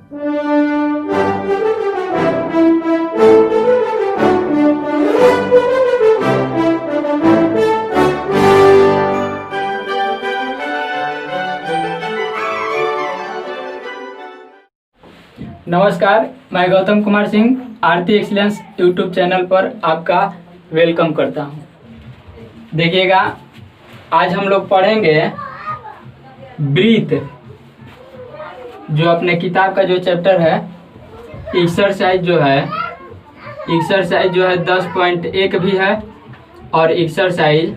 नमस्कार, मैं गौतम कुमार सिंह आरती excellence YouTube channel पर आपका वेलकम करता हूं। देखिएगा, आज हम लोग पढ़ेंगे ब्रीथ, जो अपने किताब का जो चैप्टर है एक्सरसाइज जो है 10.1 भी है और एक्सरसाइज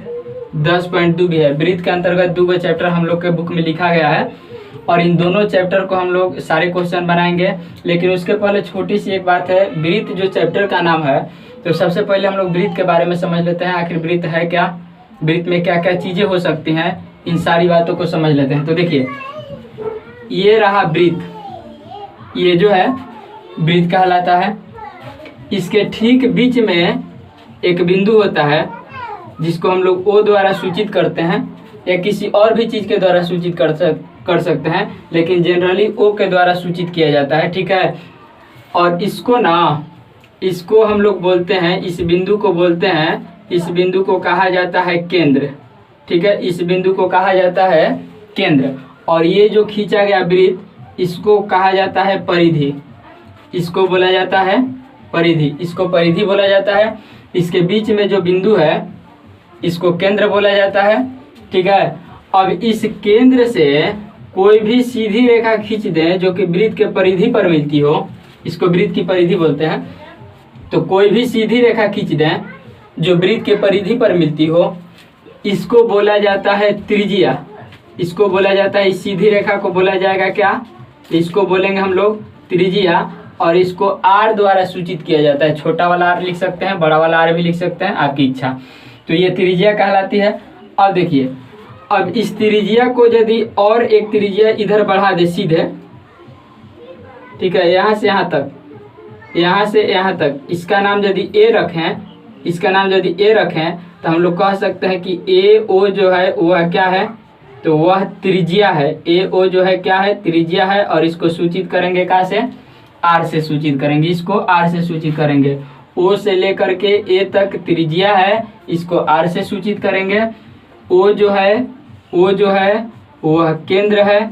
10.2 भी है। ब्रीथ के अंतर्गत 2 चैप्टर हम लोग के बुक में लिखा गया है और इन दोनों चैप्टर को हम लोग सारे क्वेश्चन बनाएंगे। लेकिन उसके पहले छोटी सी एक बात है, ब्रीथ जो चैप्टर का नाम है, तो सबसे पहले हम लोग ब्रीथ के बारे में समझ लेते हैं। आखिर ब्रीथ है क्या, ब्रीथ में क्या क्या चीज़ें हो सकती हैं, इन सारी बातों को समझ लेते हैं। तो देखिए, ये रहा ब्रीथ, ये जो है ब्रीथ कहलाता है। इसके ठीक बीच में एक बिंदु होता है जिसको हम लोग ओ द्वारा सूचित करते हैं या किसी और भी चीज़ के द्वारा सूचित कर सकते हैं, लेकिन जनरली ओ के द्वारा सूचित किया जाता है, ठीक है। और इसको हम लोग बोलते हैं, इस बिंदु को बोलते हैं, इस बिंदु को कहा जाता है केंद्र, ठीक है। इस बिंदु को कहा जाता है केंद्र। और ये जो खींचा गया ब्रीथ, इसको कहा जाता है परिधि, इसको बोला जाता है परिधि, इसको परिधि बोला जाता है। इसके बीच में जो बिंदु है इसको केंद्र बोला जाता है, ठीक है। अब इस केंद्र से कोई भी सीधी रेखा खींच दें जो कि ब्रीथ के परिधि पर मिलती हो, इसको ब्रीथ की परिधि बोलते हैं। तो कोई भी सीधी रेखा खींच दें जो ब्रीथ के परिधि पर मिलती हो, इसको बोला जाता है त्रिज्या, इसको बोला जाता है, इस सीधी रेखा को बोला जाएगा क्या, इसको बोलेंगे हम लोग त्रिज्या। और इसको आर द्वारा सूचित किया जाता है, छोटा वाला आर लिख सकते हैं, बड़ा वाला आर भी लिख सकते हैं, आपकी इच्छा। तो ये त्रिज्या कहलाती है। अब देखिए, अब इस त्रिज्या को यदि और एक त्रिज्या इधर बढ़ा दे सीधे, ठीक है, यहाँ से यहाँ तक, यहाँ से यहाँ तक, इसका नाम यदि ए रखें, इसका नाम यदि ए रखें, तो हम लोग कह सकते हैं कि ए ओ जो है वह क्या है, तो वह त्रिज्या है। ए ओ जो है क्या है, त्रिज्या है। और इसको सूचित करेंगे कहाँ से, आर से सूचित करेंगे, इसको आर से सूचित करेंगे। ओ से लेकर के ए तक त्रिज्या है, इसको आर से सूचित करेंगे। ओ जो है वह केंद्र है,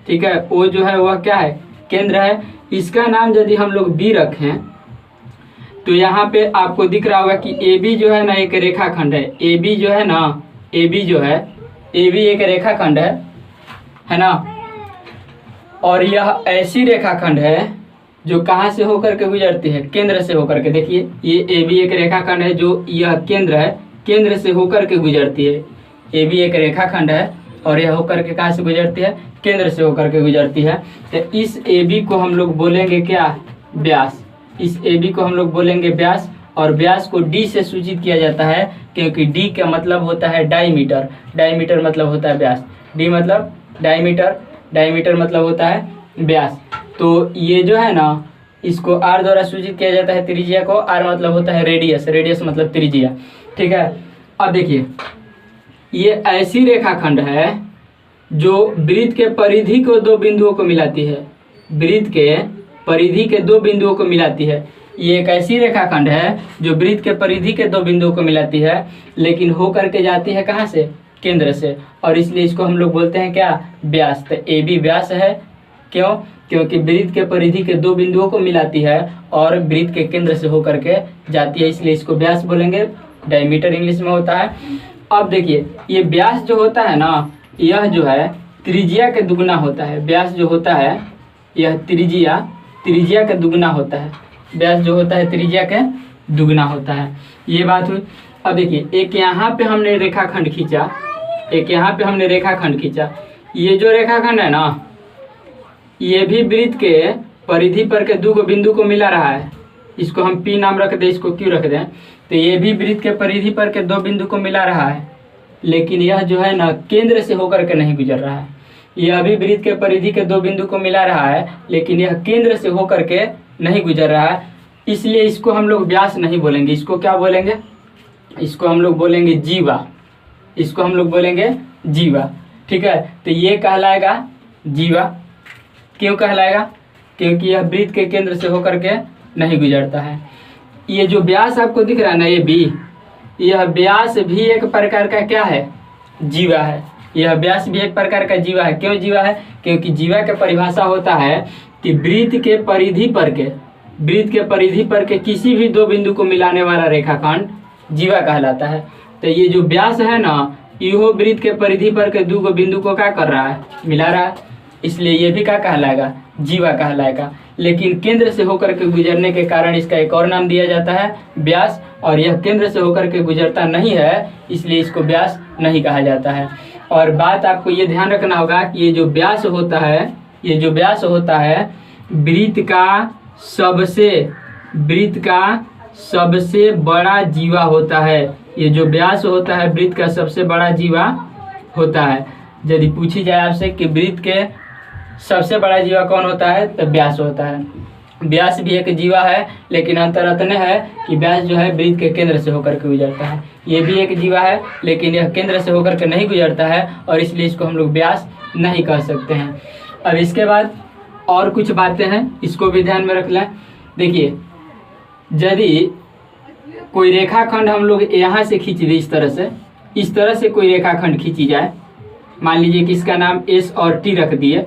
ठीक है। ओ जो है वह क्या है, केंद्र है। इसका नाम यदि हम लोग बी रखें, तो यहाँ पे आपको दिख रहा होगा कि ए बी जो है ना एक रेखाखंड है। ए बी जो है ना, ए बी जो है, ए बी एक रेखाखंड है ना। और यह ऐसी रेखाखंड है जो कहाँ से होकर के गुजरती है, केंद्र से होकर के। देखिए, ये ए बी एक रेखाखंड है जो यह केंद्र है, केंद्र से होकर के गुजरती है। ए बी एक रेखाखंड है और यह होकर के कहाँ से गुजरती है, केंद्र से होकर के गुजरती है। तो इस ए बी को हम लोग बोलेंगे क्या, व्यास। इस ए बी को हम लोग बोलेंगे व्यास। और व्यास को डी से सूचित किया जाता है, क्योंकि डी का मतलब होता है डायमीटर, डायमीटर मतलब होता है व्यास, डी मतलब डायमीटर, डायमीटर मतलब होता है व्यास। तो ये जो है ना, इसको आर द्वारा सूचित किया जाता है त्रिज्या को। आर मतलब होता है रेडियस, रेडियस मतलब त्रिज्या, ठीक है। अब देखिए, ये ऐसी रेखाखंड है जो ब्रीथ के परिधि को 2 बिंदुओं को मिलाती है, ब्रीथ के परिधि के 2 बिंदुओं को मिलाती है। ये एक ऐसी रेखाखंड है जो ब्रीथ के परिधि के 2 बिंदुओं को मिलाती है, लेकिन होकर के जाती है कहाँ से, केंद्र से। और इसलिए इसको हम लोग बोलते हैं क्या, व्यास। तो ए बी व्यास है, क्यों, क्योंकि ब्रीथ के परिधि के 2 बिंदुओं को मिलाती है और ब्रीथ के केंद्र से होकर के जाती है, इसलिए इसको व्यास बोलेंगे। डायमीटर इंग्लिश में होता है। अब देखिए, ये व्यास जो होता है ना, यह जो है त्रिज्या के दुगना होता है। व्यास जो होता है यह त्रिज्या के दुगना होता है। व्यास जो होता है त्रिज्या के दुगना होता है, ये बात हुई। अब देखिए, एक यहाँ पे हमने रेखाखंड खींचा, एक यहाँ पे हमने रेखाखंड खींचा। ये जो रेखाखंड है ना, ये भी ब्रीथ के परिधि पर के 2 बिंदु को मिला रहा है। इसको हम पी नाम रख दें, इसको क्यों रख दें, तो ये भी ब्रीथ के परिधि पर के 2 बिंदु को मिला रहा है, लेकिन यह जो है ना केंद्र से होकर के नहीं गुजर रहा है। यह भी ब्रीथ के परिधि के 2 बिंदु को मिला रहा है, लेकिन यह केंद्र से होकर के नहीं गुजर रहा है, इसलिए इसको हम लोग व्यास नहीं बोलेंगे। इसको क्या बोलेंगे, इसको हम लोग बोलेंगे जीवा, इसको हम लोग बोलेंगे जीवा, ठीक है। तो ये कहलाएगा जीवा। क्यों कहलाएगा, क्योंकि यह वृत्त के केंद्र से होकर के नहीं गुजरता है। ये जो व्यास आपको दिख रहा है ना, ये बी, यह व्यास भी एक प्रकार का क्या है, जीवा है। यह व्यास भी एक प्रकार का जीवा है। क्यों जीवा है? क्योंकि जीवा का परिभाषा होता है कि वृत्त के परिधि पर के किसी भी दो बिंदु को मिलाने वाला रेखाखंड जीवा कहलाता है। तो ये जो व्यास है ना, इहो वृत्त के परिधि पर के दो बिंदु को क्या कर रहा है, मिला रहा है, इसलिए ये भी क्या कहलाएगा, जीवा कहलाएगा। लेकिन केंद्र से होकर के गुजरने के कारण इसका एक और नाम दिया जाता है व्यास, और यह केंद्र से होकर के गुजरता नहीं है, इसलिए इसको व्यास नहीं कहा जाता है। और बात आपको ये ध्यान रखना होगा कि ये जो व्यास होता है वृत्त का सबसे बड़ा जीवा होता है। ये जो व्यास होता है वृत्त का सबसे बड़ा जीवा होता है। यदि पूछी जाए आपसे कि वृत्त के सबसे बड़ा जीवा कौन होता है, तो व्यास होता है। व्यास भी एक जीवा है, लेकिन अंतर इतने है कि व्यास जो है वृत्त के केंद्र से होकर के गुजरता है। ये भी एक जीवा है, लेकिन यह केंद्र से होकर के नहीं गुजरता है, और इसलिए इसको हम लोग व्यास नहीं कह सकते हैं। अब इसके बाद और कुछ बातें हैं, इसको भी ध्यान में रख लें। देखिए, यदि कोई रेखाखंड हम लोग यहाँ से खींच दे, इस तरह से कोई रेखाखंड खींची जाए, मान लीजिए कि इसका नाम एस और टी रख दिए,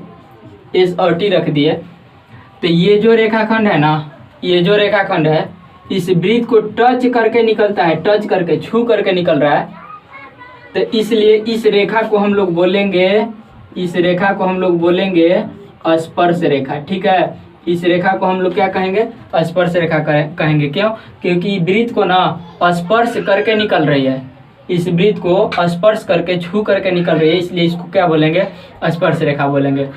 तो ये जो रेखाखंड है इस वृत्त को टच करके निकलता है, छू करके निकल रहा है। तो इसलिए इस रेखा को हम लोग बोलेंगे स्पर्श रेखा। ठीक है, इस रेखा को हम लोग क्या कहेंगे, स्पर्श रेखा कहेंगे। क्यों? क्योंकि वृत्त को ना स्पर्श करके निकल रही है, इस वृत्त को स्पर्श करके, छू करके निकल रही है, इसलिए इसको क्या बोलेंगे, स्पर्श रेखा बोलेंगे।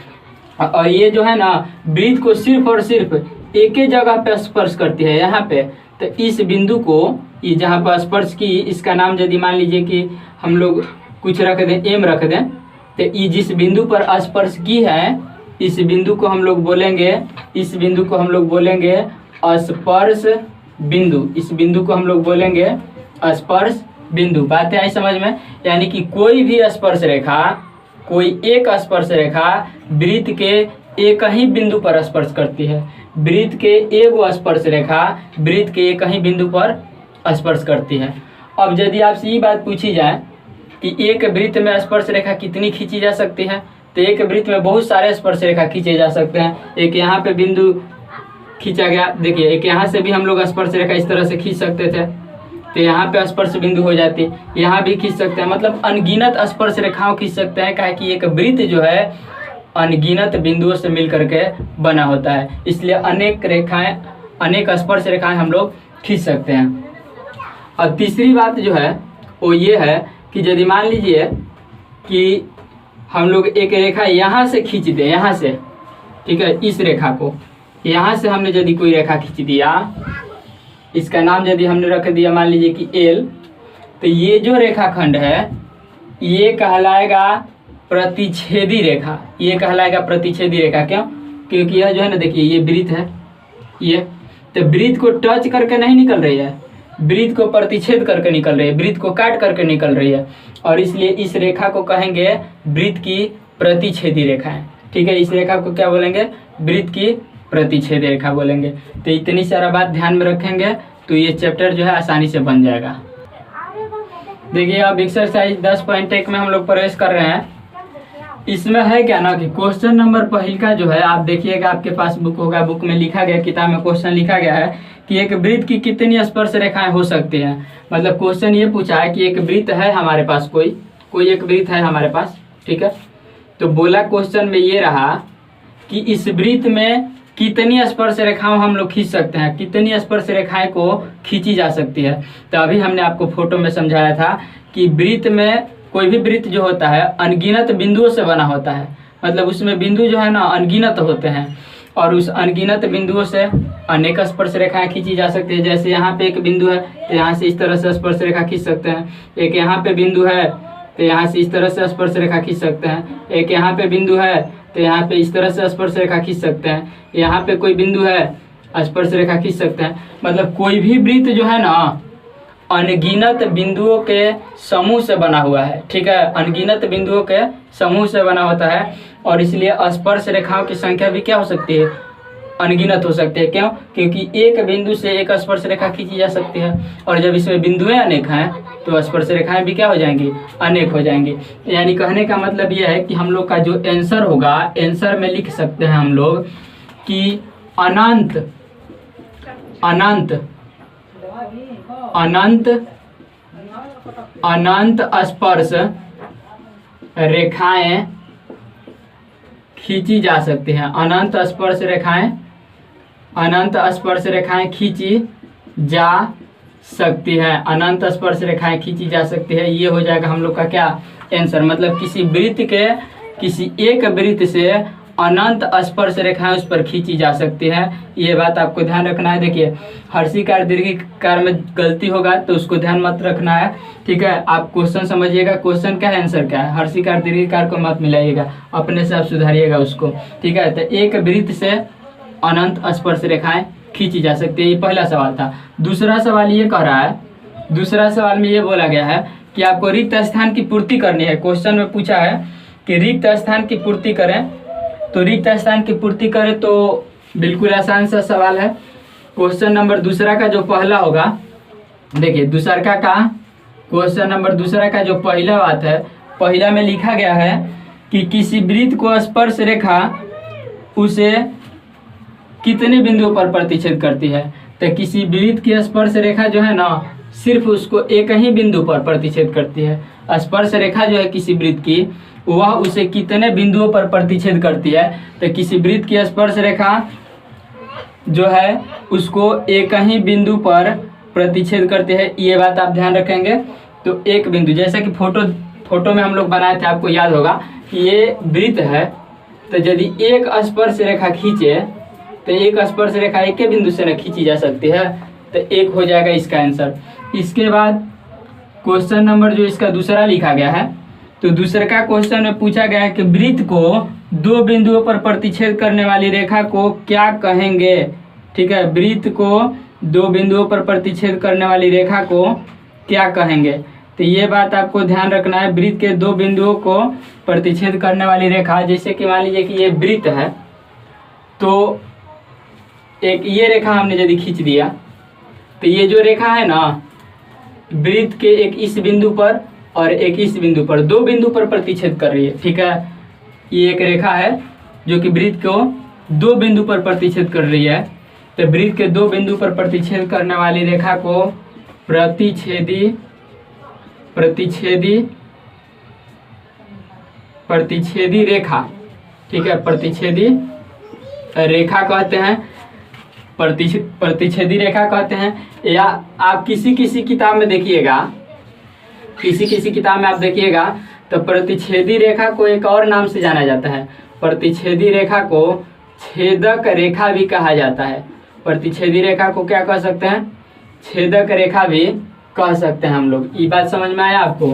और ये जो है ना वृत्त को सिर्फ और सिर्फ एक ही जगह पे स्पर्श करती है, यहाँ पे। तो इस बिंदु को, ये जहाँ पर स्पर्श की, इसका नाम यदि मान लीजिए कि हम लोग कुछ रख दें, एम रख दें, तो ये जिस बिंदु पर स्पर्श की है, इस बिंदु को हम लोग बोलेंगे स्पर्श बिंदु। इस बिंदु को हम लोग बोलेंगे स्पर्श बिंदु। बातें आई समझ में? यानी कि कोई भी स्पर्श रेखा, कोई एक स्पर्श रेखा वृत्त के एक ही बिंदु पर स्पर्श करती है। वृत्त के एक स्पर्श रेखा वृत्त के एक ही बिंदु पर स्पर्श करती है। अब यदि आपसे ये बात पूछी जाए कि एक वृत्त में स्पर्श रेखा कितनी खींची जा सकती है, तो एक वृत्त में बहुत सारे स्पर्श रेखा खींचे जा सकते हैं। एक यहाँ पे बिंदु खींचा गया, देखिए, एक यहाँ से भी हम लोग स्पर्श रेखा इस तरह से खींच सकते थे, तो यहाँ पे स्पर्श बिंदु हो जाती, यहाँ भी खींच सकते हैं। मतलब अनगिनत स्पर्श रेखाओं खींच सकते हैं, काहे कि एक वृत्त जो है अनगिनत बिंदुओं से मिल करके बना होता है, इसलिए अनेक स्पर्श रेखाएं हम लोग खींच सकते हैं। और तीसरी बात जो है वो ये है कि यदि मान लीजिए कि हम लोग एक रेखा यहाँ से खींच दें, यहाँ से, ठीक है, इस रेखा को यहाँ से हमने यदि कोई रेखा खींच दिया, इसका नाम यदि हमने रख दिया मान लीजिए कि एल, तो ये जो रेखाखंड है ये कहलाएगा प्रतिच्छेदी रेखा। ये कहलाएगा प्रतिच्छेदी रेखा। क्यों? क्योंकि यह जो है ना, देखिए, ये वृत्त है, ये तो वृत्त को टच करके नहीं निकल रही है, वृत्त को प्रतिच्छेद करके निकल रही है, वृत्त को काट करके निकल रही है, और इसलिए इस रेखा को कहेंगे वृत्त की प्रतिच्छेदी रेखा है। ठीक है, इस रेखा को क्या बोलेंगे, वृत्त की प्रतिच्छेद रेखा बोलेंगे। तो इतनी सारा बात ध्यान में रखेंगे तो ये चैप्टर जो है आसानी से बन जाएगा। देखिए, अब एक्सरसाइज 10.1 में हम लोग प्रवेश कर रहे हैं। इसमें है क्या ना कि क्वेश्चन नंबर पहले का जो है, आप देखिएगा, आपके पास बुक होगा, बुक में लिखा गया, किताब में क्वेश्चन लिखा गया है कि एक वृत्त की कितनी स्पर्श रेखाएं हो सकती हैं। मतलब क्वेश्चन ये पूछा है कि एक वृत्त है हमारे पास, कोई एक वृत्त है हमारे पास, ठीक है। तो बोला क्वेश्चन में ये रहा कि इस वृत्त में कितनी स्पर्श रेखाएं हम लोग खींच सकते हैं, कितनी स्पर्श रेखाएं को खींची जा सकती है। तो अभी हमने आपको फोटो में समझाया था कि वृत्त में, कोई भी वृत्त जो होता है अनगिनत बिंदुओं से बना होता है। मतलब उसमें बिंदु जो है ना अनगिनत होते हैं, और उस अनगिनत बिंदुओं से अनेक स्पर्श रेखाएं खींची जा सकती है। जैसे यहाँ पे एक बिंदु है तो यहाँ से इस तरह से स्पर्श रेखा खींच सकते हैं। एक यहाँ पे बिंदु है तो यहाँ से इस तरह से स्पर्श रेखा खींच सकते हैं। एक यहाँ पे बिंदु है तो यहाँ पे इस तरह से स्पर्श रेखा खींच सकते हैं। यहाँ पे कोई बिंदु है, स्पर्श रेखा खींच सकते हैं। मतलब कोई भी वृत्त जो है ना अनगिनत बिंदुओं के समूह से बना हुआ है, ठीक है, अनगिनत बिंदुओं के समूह से बना होता है, और इसलिए स्पर्श रेखाओं की संख्या भी क्या हो सकती है, अनगिनत हो सकते हैं। क्यों? क्योंकि एक बिंदु से एक स्पर्श रेखा खींची जा सकती है, और जब इसमें बिंदुएं अनेक हैं तो स्पर्श रेखाएं भी क्या हो जाएंगी? अनेक हो जाएंगी। यानी कहने का मतलब यह है कि हम लोग का जो आंसर होगा, आंसर में लिख सकते हैं हम लोग कि अनंत अनंत अनंत अनंत स्पर्श रेखाएं खींची जा सकती हैं। अनंत स्पर्श रेखाएं, अनंत स्पर्श रेखाएं खींची जा सकती है। अनंत स्पर्श रेखाएं खींची जा सकती है, ये हो जाएगा हम लोग का क्या? आंसर। मतलब किसी वृत्त के, किसी एक वृत्त से अनंत स्पर्श रेखाएं उस पर खींची जा सकती है। ये बात आपको ध्यान रखना है। देखिए हर्षिकार दीर्घिकार में गलती होगा तो उसको ध्यान मत रखना है, ठीक है। आप क्वेश्चन समझिएगा, क्वेश्चन क्या है, आंसर क्या है। हर्षिकार दीर्घिकार को मत मिलाइएगा, अपने से आप सुधारिएगा उसको, ठीक है। तो एक वृत्त से अनंत स्पर्श रेखाएं खींची जा सकती है, ये पहला सवाल था। दूसरा सवाल ये कह रहा है, दूसरा सवाल में ये बोला गया है कि आपको रिक्त स्थान की पूर्ति करनी है। क्वेश्चन में पूछा है कि रिक्त स्थान की पूर्ति करें, तो रिक्त स्थान की पूर्ति करें तो बिल्कुल आसान सा सवाल है। क्वेश्चन नंबर दूसरा का जो पहला होगा, देखिए दूसरा का क्वेश्चन नंबर दूसरा का जो पहला बात है, पहला में लिखा गया है कि किसी वृत्त को स्पर्श रेखा उसे कितने बिंदुओं पर प्रतिच्छेद करती है। तो किसी वृत्त की स्पर्श रेखा जो है ना, सिर्फ उसको एक ही बिंदु पर प्रतिच्छेद करती है। स्पर्श रेखा जो है किसी वृत्त की, वह उसे कितने बिंदुओं पर प्रतिच्छेद करती है। तो किसी वृत्त की स्पर्श रेखा जो है उसको एक ही बिंदु पर प्रतिच्छेद करती है, ये बात आप ध्यान रखेंगे। तो एक बिंदु, जैसा कि फोटो में हम लोग बनाए थे, आपको याद होगा कि ये वृत्त है, तो यदि एक स्पर्श रेखा खींचे तो एक स्पर्श रेखा एक के बिंदु से न खींची जा सकती है, तो एक हो जाएगा इसका आंसर। इसके बाद क्वेश्चन नंबर जो इसका दूसरा लिखा गया है, तो दूसरे का क्वेश्चन में पूछा गया है कि वृत्त को दो बिंदुओं पर प्रतिच्छेद करने वाली रेखा को क्या कहेंगे, ठीक है। वृत्त को दो बिंदुओं पर प्रतिच्छेद करने वाली रेखा को क्या कहेंगे, तो ये बात आपको ध्यान रखना है। वृत्त के दो बिंदुओं को प्रतिच्छेद करने वाली रेखा, जैसे कि मान लीजिए कि ये वृत्त है, तो एक ये रेखा हमने यदि खींच दिया, तो ये जो रेखा है ना, वृत्त के एक इस बिंदु पर और एक इस बिंदु पर, दो बिंदु पर प्रतिच्छेद कर रही है, ठीक है। ये एक रेखा है जो कि वृत्त को दो बिंदु पर प्रतिच्छेद कर रही है। तो वृत्त के दो बिंदु पर प्रतिच्छेद करने वाली रेखा को प्रतिच्छेदी रेखा, ठीक है, प्रतिच्छेदी रेखा कहते हैं, प्रतिच्छेदी रेखा कहते हैं। या आप किसी किताब में देखिएगा, किसी किताब में आप देखिएगा तो प्रतिच्छेदी रेखा को एक और नाम से जाना जाता है। प्रतिच्छेदी रेखा को छेदक रेखा भी कहा जाता है। प्रतिच्छेदी रेखा को क्या कह सकते हैं? छेदक रेखा भी कह सकते हैं हम लोग। ये बात समझ में आया आपको?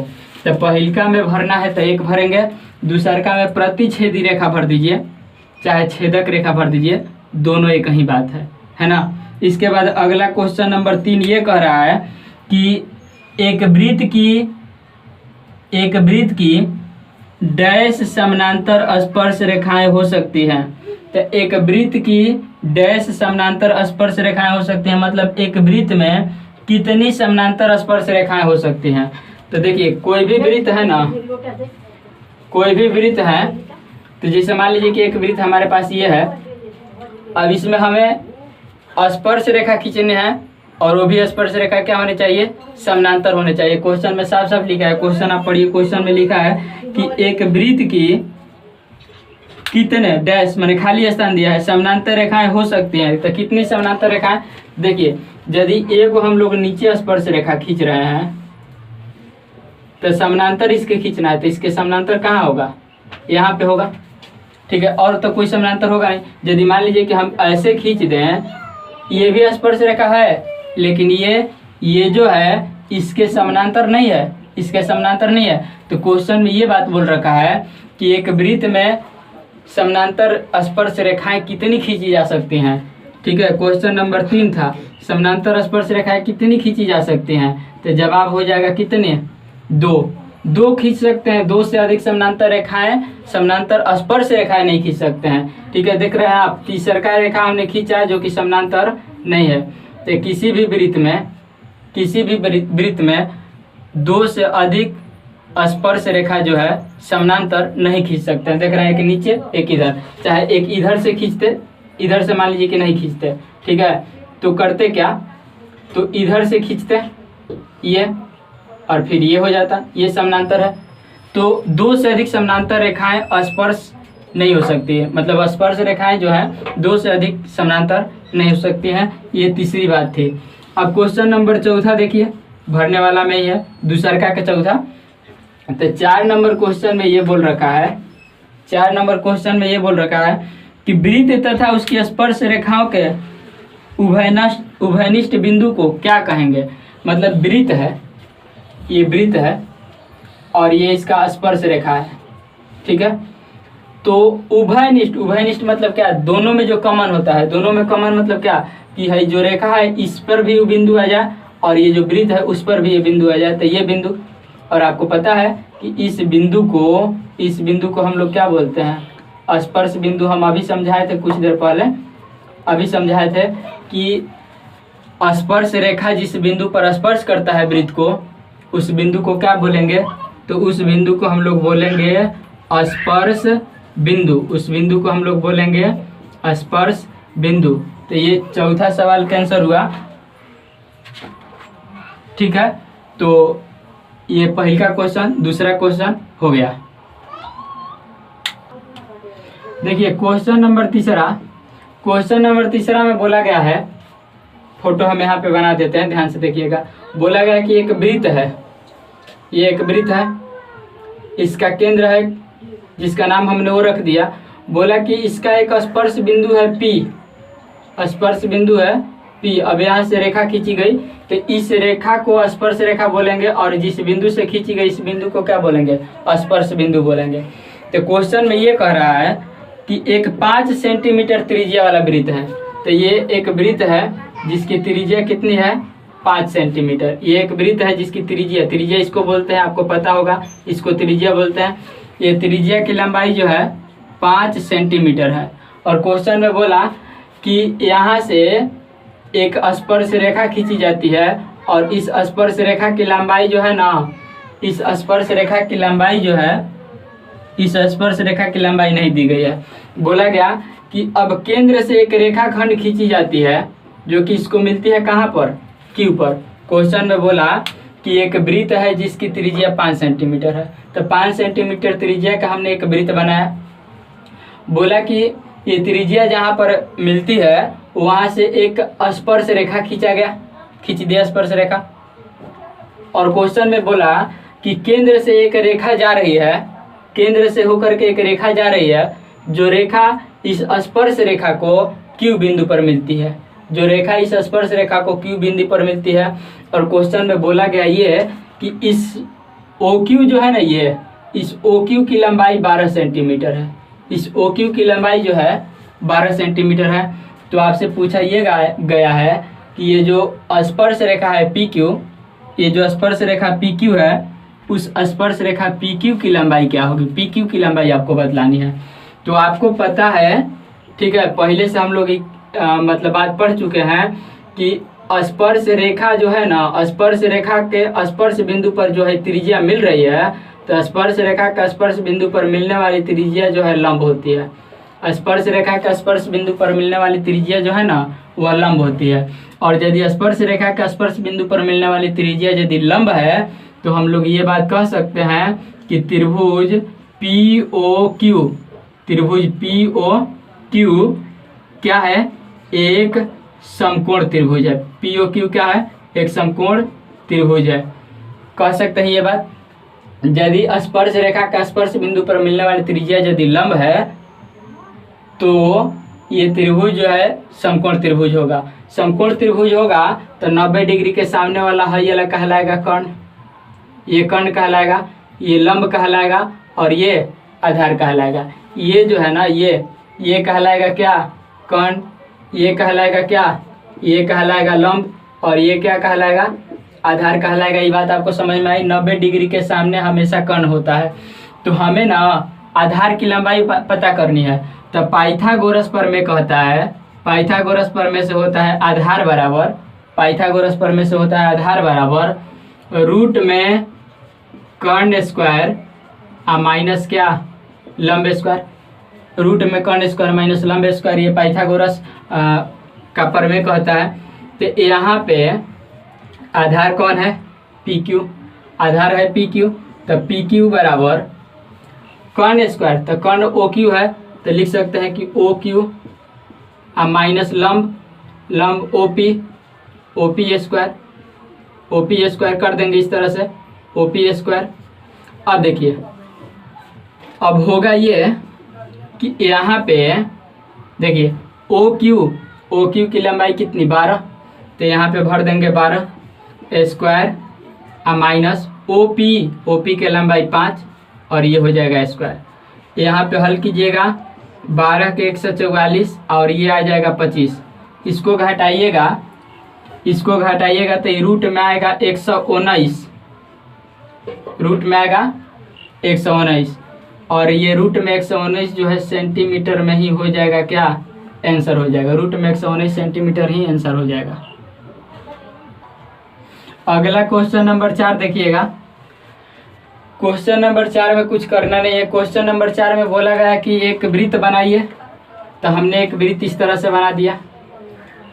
तो पहिलका में भरना है तो एक भरेंगे, दूसरका में प्रतिच्छेदी रेखा भर दीजिए, चाहे छेदक रेखा भर दीजिए, दोनों एक ही बात है ना। इसके बाद अगला क्वेश्चन नंबर 3 ये कह रहा है कि एक वृत्त की डैश समानांतर स्पर्श रेखाएं हो सकती हैं। तो एक वृत्त की डैश समानांतर स्पर्श रेखाएं हो सकती हैं, मतलब एक वृत्त में कितनी समानांतर स्पर्श रेखाएं हो सकती हैं। तो देखिए कोई भी वृत्त है ना, कोई भी वृत्त है, तो जैसे मान लीजिए कि एक वृत्त हमारे पास ये है, अब इसमें हमें स्पर्श रेखा खींचने हैं, और वो भी स्पर्श रेखा क्या होने चाहिए? समानांतर होने चाहिए। क्वेश्चन में साफ साफ लिखा है, क्वेश्चन आप पढ़िए, क्वेश्चन में लिखा है कि एक वृत्त की कितने डैश, मैंने खाली स्थान दिया है, समानांतर रेखाएं हो सकती हैं। तो कितनी समानांतर रेखाएं? देखिए यदि एक को हम लोग नीचे स्पर्श रेखा खींच रहे हैं, तो समानांतर इसके खींचना है, तो इसके समानांतर कहाँ होगा? यहाँ पे होगा, ठीक है। और तो कोई समानांतर होगा नहीं। यदि मान लीजिए कि हम ऐसे खींच दें, ये भी स्पर्श रेखा है, लेकिन ये जो है इसके समानांतर नहीं है, इसके समानांतर नहीं है। तो क्वेश्चन में ये बात बोल रखा है कि एक वृत्त में समानांतर स्पर्श रेखाएं कितनी खींची जा सकती हैं, ठीक है। क्वेश्चन नंबर 3 था समानांतर स्पर्श रेखाएं कितनी खींची जा सकती हैं, तो जवाब हो जाएगा कितने? 2। दो खींच सकते हैं, दो से अधिक समानांतर रेखाएं, समानांतर स्पर्श रेखाएं नहीं खींच सकते हैं। ठीक है, देख रहे हैं आप, तीसरा रेखा हमने खींचा जो कि समानांतर नहीं है। तो किसी भी वृत्त में दो से अधिक स्पर्श रेखा जो है समानांतर नहीं खींच सकते हैं। देख रहे हैं, एक नीचे एक इधर, चाहे एक इधर से खींचते, इधर से मान लीजिए कि नहीं खींचते, ठीक है, तो करते क्या, तो इधर से खींचते ये और फिर ये हो जाता, ये समानांतर है। तो दो से अधिक समानांतर रेखाएं स्पर्श नहीं हो सकती है, मतलब स्पर्श रेखाएं जो है दो से अधिक समानांतर नहीं हो सकती हैं। ये तीसरी बात थी। अब क्वेश्चन नंबर चौथा देखिए, भरने वाला में ही है, दूसरा का चौथा। तो 4 नंबर क्वेश्चन में ये बोल रखा है, 4 नंबर क्वेश्चन में ये बोल रखा है कि वृत्त तथा उसकी स्पर्श रेखाओं के उभयनिष्ठ बिंदु को क्या कहेंगे। मतलब वृत्त है, ये वृत्त है और ये इसका स्पर्श रेखा है, ठीक है। तो उभयनिष्ठ मतलब क्या, दोनों में जो कॉमन होता है, दोनों में कॉमन मतलब क्या कि है जो रेखा है इस पर भी बिंदु आ जाए और ये जो वृत्त है उस पर भी ये बिंदु आ जाए, तो ये बिंदु। और आपको पता है कि इस बिंदु को हम लोग क्या बोलते हैं, स्पर्श बिंदु। हम अभी समझाए थे, कुछ देर पहले अभी समझाए थे कि स्पर्श रेखा जिस बिंदु पर स्पर्श करता है वृत्त को, उस बिंदु को क्या बोलेंगे, तो उस बिंदु को हम लोग बोलेंगे स्पर्श बिंदु, उस बिंदु को हम लोग बोलेंगे स्पर्श बिंदु। तो ये चौथा सवाल कैंसर हुआ, ठीक है। तो ये पहला क्वेश्चन, दूसरा क्वेश्चन हो गया। देखिए क्वेश्चन नंबर तीसरा में बोला गया है, फोटो हम यहाँ पे बना देते हैं, ध्यान से देखिएगा। बोला गया कि एक वृत्त है, ये एक वृत्त है, इसका केंद्र है जिसका नाम हमने वो रख दिया। बोला कि इसका एक स्पर्श बिंदु है P, स्पर्श बिंदु है P। अब यहाँ से रेखा खींची गई तो इस रेखा को स्पर्श रेखा बोलेंगे और जिस बिंदु से खींची गई इस बिंदु को क्या बोलेंगे, स्पर्श बिंदु बोलेंगे। तो क्वेश्चन में ये कह रहा है कि एक 5 सेंटीमीटर त्रिज्या वाला वृत्त है। तो ये एक वृत्त है जिसकी त्रिज्या कितनी है, 5 सेंटीमीटर। ये एक वृत्त है जिसकी त्रिज्या इसको बोलते हैं, आपको पता होगा, इसको त्रिज्या बोलते हैं। ये त्रिज्या की लंबाई जो है 5 सेंटीमीटर है। और क्वेश्चन में बोला कि यहाँ से एक स्पर्श रेखा खींची जाती है और इस स्पर्श रेखा की लंबाई जो है ना, इस स्पर्श रेखा की लंबाई जो है, इस स्पर्श रेखा की लंबाई नहीं दी गई है। बोला गया कि अब केंद्र से एक रेखा खंड खींची जाती है जो कि इसको मिलती है कहाँ पर, Q पर। क्वेश्चन में बोला कि एक वृत्त है जिसकी त्रिज्या 5 सेंटीमीटर है। तो 5 सेंटीमीटर त्रिज्या का हमने एक वृत्त बनाया। बोला कि ये त्रिज्या जहाँ पर मिलती है वहाँ से एक स्पर्श रेखा खींच दिया स्पर्श रेखा। और क्वेश्चन में बोला कि केंद्र से एक रेखा जा रही है, केंद्र से होकर के एक रेखा जा रही है, जो रेखा इस स्पर्श रेखा को Q बिंदु पर मिलती है, जो रेखा इस स्पर्श रेखा को Q बिंदु पर मिलती है। और क्वेश्चन में बोला गया ये कि इस OQ जो है ना, ये इस OQ की लंबाई 12 सेंटीमीटर है, इस OQ की लंबाई जो है 12 सेंटीमीटर है। तो आपसे पूछा ये गया है कि ये जो स्पर्श रेखा है PQ, ये जो स्पर्श रेखा PQ है, उस स्पर्श रेखा PQ की लंबाई क्या होगी, PQ की लंबाई आपको बतलानी है। तो आपको पता है, ठीक है, पहले से हम लोग मतलब बात पढ़ चुके हैं कि स्पर्श रेखा जो है ना, स्पर्श रेखा के स्पर्श बिंदु पर जो है त्रिज्या मिल रही है, तो स्पर्श रेखा का स्पर्श बिंदु पर मिलने वाली त्रिज्या जो है लंब होती है। स्पर्श रेखा का स्पर्श बिंदु पर मिलने वाली त्रिज्या जो है ना, वह लंब होती है। और यदि स्पर्श रेखा का स्पर्श बिंदु पर मिलने वाली त्रिज्या यदि लंब है तो हम लोग ये बात कह सकते हैं कि त्रिभुज POQ, त्रिभुज POQ क्या है, एक समकोण त्रिभुज है। POQ क्या है, एक समकोण त्रिभुज है, कह सकते हैं ये बात। यदि स्पर्श रेखा का स्पर्श बिंदु पर मिलने वाली त्रिज्या यदि लंब है तो ये त्रिभुज जो है समकोण त्रिभुज होगा। समकोण त्रिभुज होगा तो 90 डिग्री के सामने वाला है वाला कहलाएगा कर्ण, ये कर्ण कहलाएगा, ये लंब कहलाएगा और ये आधार कहलाएगा। ये जो है ना, ये कहलाएगा क्या, कर्ण, ये कहलाएगा क्या, ये कहलाएगा लंब और ये क्या कहलाएगा, आधार कहलाएगा। ये बात आपको समझ में आई। 90 डिग्री के सामने हमेशा कर्ण होता है। तो हमें ना आधार की लंबाई पता करनी है। तो पाइथागोरस प्रमेय कहता है, पाइथागोरस प्रमेय से होता है आधार बराबर, पाइथागोरस प्रमेय से होता है आधार बराबर रूट में कर्ण स्क्वायर माइनस क्या, लंब स्क्वायर। रूट में कर्ण स्क्वायर माइनस लंब स्क्वायर, ये पाइथागोरस का प्रमेय कहता है। तो यहाँ पे आधार कौन है, पी क्यू, आधार है पी क्यू। तो पी क्यू बराबर कर्ण स्क्वायर, तो कर्ण ओ क्यू है, तो लिख सकते हैं कि ओ क्यू माइनस लंब, लंब ओ पी स्क्वायर कर देंगे इस तरह से, ओ पी स्क्वायर। अब देखिए, अब होगा ये कि यहाँ पे देखिए ओ क्यू की लंबाई कितनी, 12, तो यहाँ पे भर देंगे 12 स्क्वायर माइनस ओ पी के लंबाई 5, और ये हो जाएगा स्क्वायर। यहाँ पे हल कीजिएगा, 12 के 144 और ये आ जाएगा 25। इसको घटाइएगा तो ये रूट में आएगा 119, रूट में आएगा 119, और ये रूट में 119 जो है सेंटीमीटर में ही हो जाएगा, क्या आंसर हो जाएगा। रूट में 119 सेंटीमीटर ही आंसर हो जाएगा। अगला क्वेश्चन नंबर 4 देखिएगा। क्वेश्चन नंबर 4 में कुछ करना नहीं है। क्वेश्चन नंबर 4 में बोला गया है कि एक वृत्त बनाइए, तो हमने एक वृत्त इस तरह से बना दिया।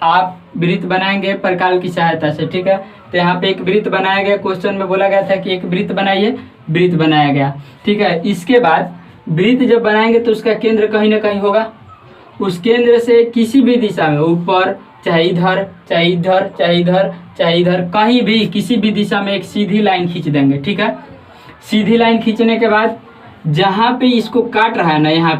आप वृत्त बनाएंगे प्रकाल की सहायता से, ठीक है। तो यहाँ पे एक वृत्त बनाया गया, क्वेश्चन में बोला गया था कि एक वृत्त बनाइए, वृत्त बनाया गया, ठीक है। इसके बाद वृत्त जब बनाएंगे तो उसका केंद्र कहीं ना कहीं होगा। उस केंद्र से किसी भी दिशा में, ऊपर चाहे इधर चाहे इधर चाहे इधर चाहे इधर, कहीं भी किसी भी दिशा में एक सीधी लाइन खींच देंगे, ठीक है। सीधी लाइन खींचने के बाद जहाँ पे इसको काट रहा है ना, यहाँ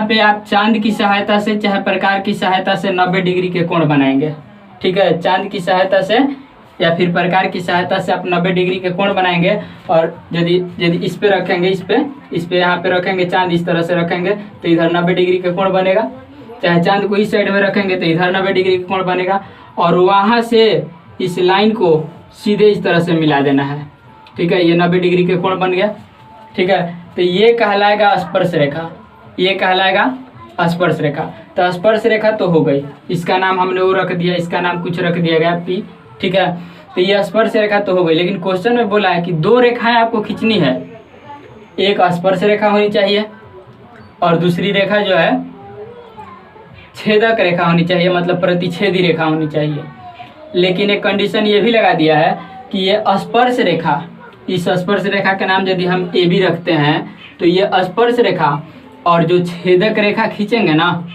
पे आप चांद की सहायता से चाहे प्रकार की सहायता से 90 डिग्री के कोण बनाएंगे, ठीक है। चांद की सहायता से या फिर प्रकार की सहायता से आप 90 डिग्री के कोण बनाएंगे। और यदि इस पे रखेंगे, इस पे यहाँ पे रखेंगे, चांद इस तरह से रखेंगे तो इधर 90 डिग्री का कोण बनेगा। चाहे चांद को इस साइड में रखेंगे तो इधर 90 डिग्री का कोण बनेगा। और वहाँ से इस लाइन को सीधे इस तरह से मिला देना है, ठीक है। ये 90 डिग्री के कोण बन गया, ठीक है। तो ये कहलाएगा स्पर्श रेखा, ये कहलाएगा स्पर्श रेखा। तो स्पर्श रेखा तो हो गई, इसका नाम हमने वो रख दिया, इसका नाम कुछ रख दिया गया पी, ठीक है। तो ये स्पर्श रेखा तो हो गई। लेकिन क्वेश्चन में बोला है कि 2 रेखाएं आपको खींचनी है, एक स्पर्श रेखा होनी चाहिए और दूसरी रेखा जो है छेदक रेखा होनी चाहिए, मतलब प्रतिच्छेदी रेखा होनी चाहिए। लेकिन एक कंडीशन ये भी लगा दिया है कि ये स्पर्श रेखा, इस स्पर्श रेखा का नाम यदि हम ए बी रखते हैं तो ये स्पर्श रेखा और जो छेदक रेखा खींचेंगे ना,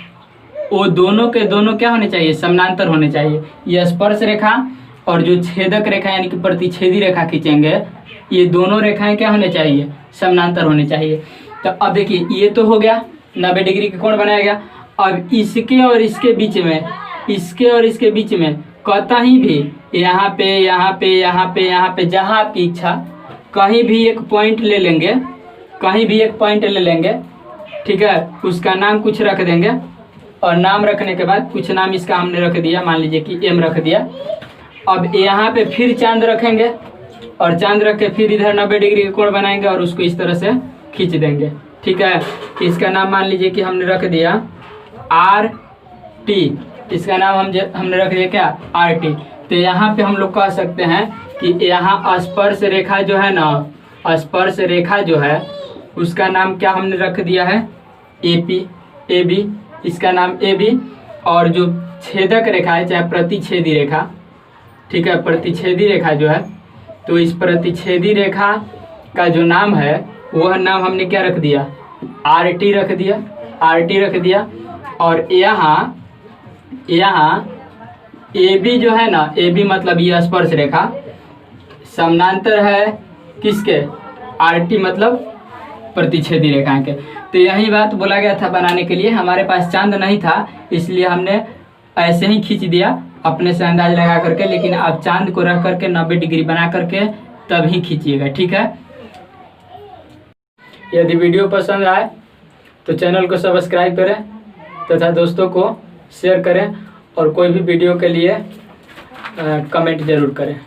वो दोनों के दोनों क्या होने चाहिए, समानांतर होने चाहिए। ये स्पर्श रेखा और जो छेदक रेखा यानी कि प्रतिच्छेदी रेखा खींचेंगे, ये दोनों रेखाएं क्या होने चाहिए, समानांतर होने चाहिए। तो अब देखिए, ये तो हो गया 90 डिग्री का कोण बनाया गया। अब इसके और इसके बीच में, इसके और इसके बीच में कहीं भी यहाँ पे यहाँ पे यहाँ पे यहाँ पे जहाँ आपकी इच्छा, कहीं भी एक पॉइंट ले लेंगे, कहीं भी एक पॉइंट ले लेंगे, ठीक है। उसका नाम कुछ रख देंगे और नाम रखने के बाद कुछ नाम इसका हमने रख दिया, मान लीजिए कि एम रख दिया। अब यहाँ पे फिर चांद रखेंगे और चांद रख के फिर इधर 90 डिग्री का कोण बनाएंगे और उसको इस तरह से खींच देंगे, ठीक है। इसका नाम मान लीजिए कि हमने रख दिया आर टी, इसका नाम हमने रख दिया क्या, आर टी। तो यहाँ पे हम लोग कह सकते हैं कि यहाँ स्पर्श रेखा जो है ना, स्पर्श रेखा जो है उसका नाम क्या हमने रख दिया है, ए पी, ए बी, इसका नाम ए बी। और जो छेदक रेखा है चाहे प्रतिच्छेदी रेखा, ठीक है, प्रतिच्छेदी रेखा जो है, तो इस प्रतिच्छेदी रेखा का जो नाम है वह नाम हमने क्या रख दिया, आर टी रख दिया, आर टी रख दिया। और यहाँ ए बी जो है ना, ए बी मतलब ये स्पर्श रेखा समानांतर है किसके, आर टी मतलब प्रतिच्छेदी रेखा के। तो यही बात बोला गया था बनाने के लिए। हमारे पास चांद नहीं था इसलिए हमने ऐसे ही खींच दिया अपने से अंदाज लगा करके। लेकिन आप चांद को रख करके 90 डिग्री बना करके तब ही खींचिएगा, ठीक है। यदि वीडियो पसंद आए तो चैनल को सब्सक्राइब करें तथा दोस्तों को शेयर करें। और कोई भी वीडियो के लिए कमेंट जरूर करें।